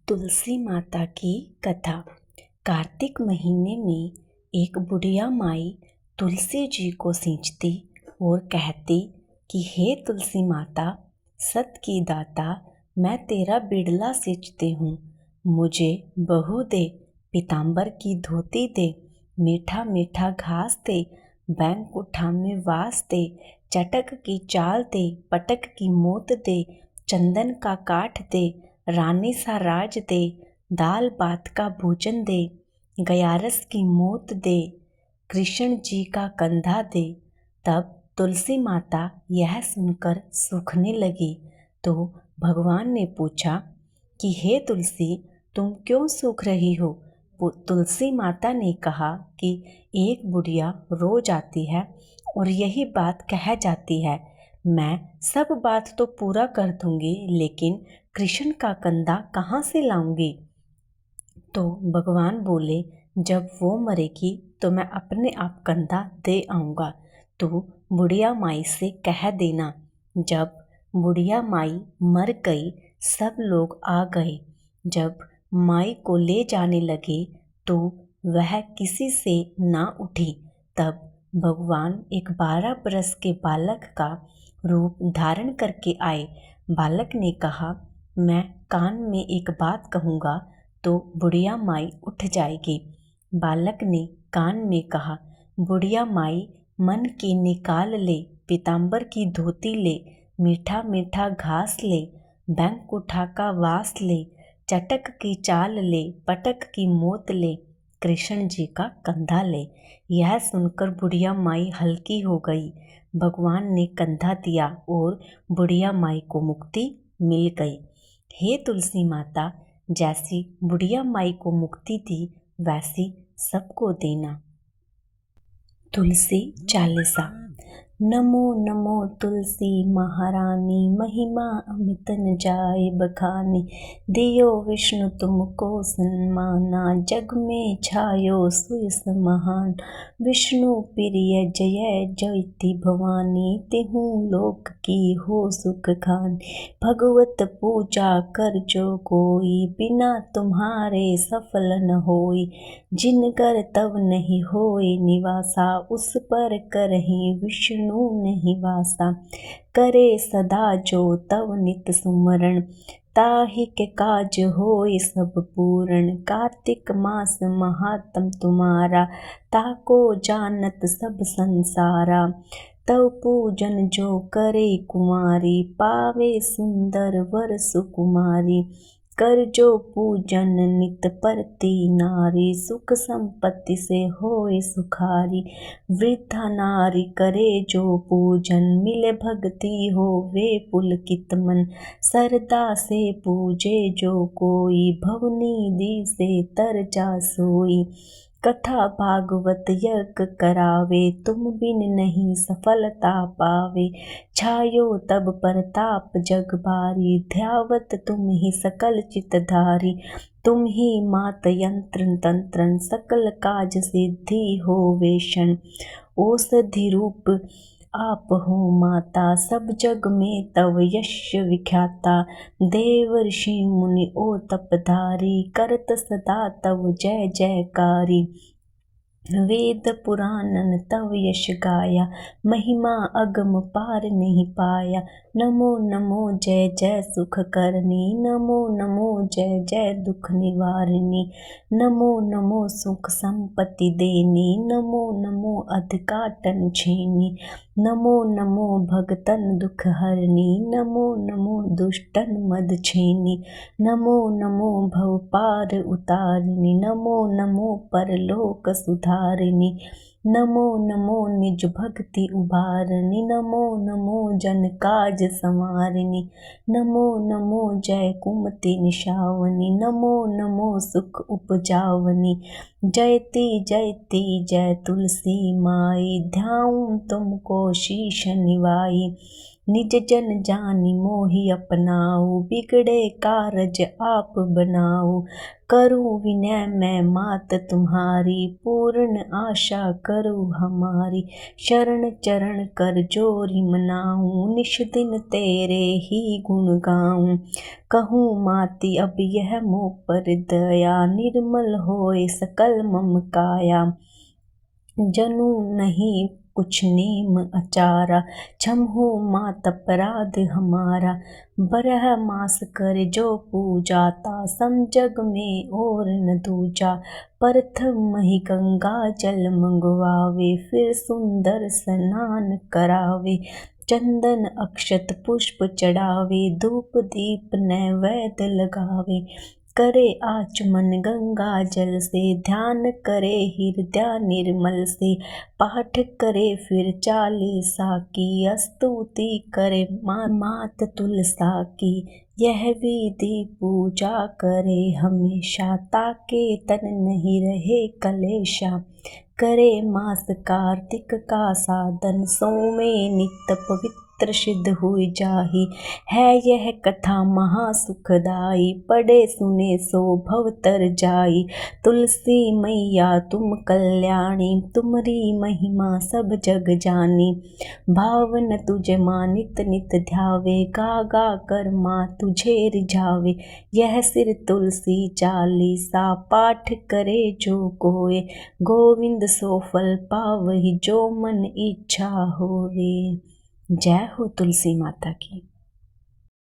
तुलसी माता की कथा। कार्तिक महीने में एक बुढ़िया माई तुलसी जी को सींचती और कहती कि हे तुलसी माता, सत की दाता, मैं तेरा बिड़ला सींचती हूँ। मुझे बहू दे, पीताम्बर की धोती दे, मीठा मीठा घास दे, बैंकुठा में वास दे, चटक की चाल दे, पटक की मोत दे, चंदन का काठ दे, रानी सा राज दे, दाल भात का भोजन दे, गयारस की मोत दे, कृष्ण जी का कंधा दे। तब तुलसी माता यह सुनकर सूखने लगी तो भगवान ने पूछा कि हे तुलसी, तुम क्यों सूख रही हो? तुलसी माता ने कहा कि एक बुढ़िया रोज आती है और यही बात कह जाती है, मैं सब बात तो पूरा कर दूंगी, लेकिन कृष्ण का कंधा कहाँ से लाऊंगी? तो भगवान बोले, जब वो मरेगी तो मैं अपने आप कंधा दे आऊँगा, तो बुढ़िया माई से कह देना। जब बुढ़िया माई मर गई, सब लोग आ गए। जब माई को ले जाने लगे तो वह किसी से ना उठी। तब भगवान एक 12 बरस के बालक का रूप धारण करके आए। बालक ने कहा, मैं कान में एक बात कहूँगा तो बुढ़िया माई उठ जाएगी। बालक ने कान में कहा, बुढ़िया माई मन की निकाल ले, पीताम्बर की धोती ले, मीठा मीठा घास ले, बैंकुठा का वास ले, चटक की चाल ले, पटक की मोत ले, कृष्ण जी का कंधा ले। यह सुनकर बुढ़िया माई हल्की हो गई। भगवान ने कंधा दिया और बुढ़िया माई को मुक्ति मिल गई। हे तुलसी माता, जैसी बुढ़िया माई को मुक्ति दी वैसी सबको देना। तुलसी चालीसा। नमो नमो तुलसी महारानी, महिमा अमित न जाए बखानी। दियो विष्णु तुमको सन्माना, जग में छायो सुयस महान। विष्णु प्रिय जय जयति भवानी, तिहु लोक की हो सुख खानी। भगवत पूजा कर जो कोई, बिना तुम्हारे सफल न होई। जिनकर तब नहीं होए निवासा, उस पर करहि विष्णु नहीं वासा। करे सदा जो तव नित सुमरण, ताहि के काज होए सब पूर्ण। कार्तिक मास महात्म तुम्हारा, ताको जानत सब संसारा। तव पूजन जो करे कुमारी, पावे सुंदर वर सुकुमारी। कर जो पूजन नित परती नारी, सुख संपत्ति से होए सुखारी। वृद्धा नारी करे जो पूजन, मिले भक्ति होवे पुलकित मन। सरदा से पूजे जो कोई, भवनिधि से तर जा सोई। कथा भागवत यज्ञ करावे, तुम बिन नहीं सफलता पावे। छायो तब परताप जग बारी, ध्यावत तुम ही सकल चितधारी। तुम ही मात यंत्र तंत्रन, सकल काज सिद्धि होवे शन। औषधि रूप आप हो माता, सब जग में तव यश विख्याता। देव ऋषि मुनि ओ तपधारी, करत सदा तव जय जयकारी। वेद पुराणन तव यश गाया, महिमा अगम पार नहीं पाया। नमो नमो जय जय सुख करनी, नमो नमो जय जय दुख निवारणी। नमो नमो सुख संपत्ति देनी, नमो नमो अधिकाटन छीनी। नमो नमो भगतन दुख हरनी, नमो नमो दुष्टन मद छीनी। नमो नमो भव पार उतारनी, नमो नमो परलोक सुधारिणी। नमो नमो निज भक्ति उभारनी, नमो नमो जन काज संवारिणी। नमो नमो जय कुमति निशावनी, नमो नमो सुख उपजावनी। जयति जयति जय तुलसी माई, ध्याऊं तुमको शीश निवाई। निज जन जानि मोहि अपनाऊ, बिगड़े कारज आप बनाऊ। करूँ विनय मैं मात तुम्हारी, पूर्ण आशा करूँ हमारी। शरण चरण कर जोरी मनाऊँ, निश दिन तेरे ही गुण गाऊँ। कहूँ माति अब यह मोह पर दया, निर्मल होए सकल मम काया। जनू नहीं कुछ नेम अचारा, क्षमहु मात अपराध हमारा। बरह मास कर जो पूजाता, सम जग में और न दूजा। प्रथम ही गंगा जल मंगवावे, फिर सुंदर स्नान करावे। चंदन अक्षत पुष्प चढ़ावे, धूप दीप नैवेद्य लगावे। करे आचमन गंगा जल से, ध्यान करे हृदय निर्मल से। पाठ करे फिर चालीसा की, स्तुति करे मात तुलसा की। यह विधि पूजा करे हमेशा, ताके तन नहीं रहे कलेशा। करे मास कार्तिक का साधन, सो में नित्य पवित्र सिद्ध हुई जाहि। है यह कथा महा सुखदाई, पढ़े सुने सो भव तर जाई। तुलसी मैया तुम कल्याणी, तुमरी महिमा सब जग जानी। भावन तुझे माँ नित नित ध्यावे, गा गा कर माँ तुझे रिझावे। यह सिर तुलसी चालीसा, पाठ करे जो कोय। गोविंद सो फल पावहि, जो मन इच्छा होवे। जय हो तुलसी माता की।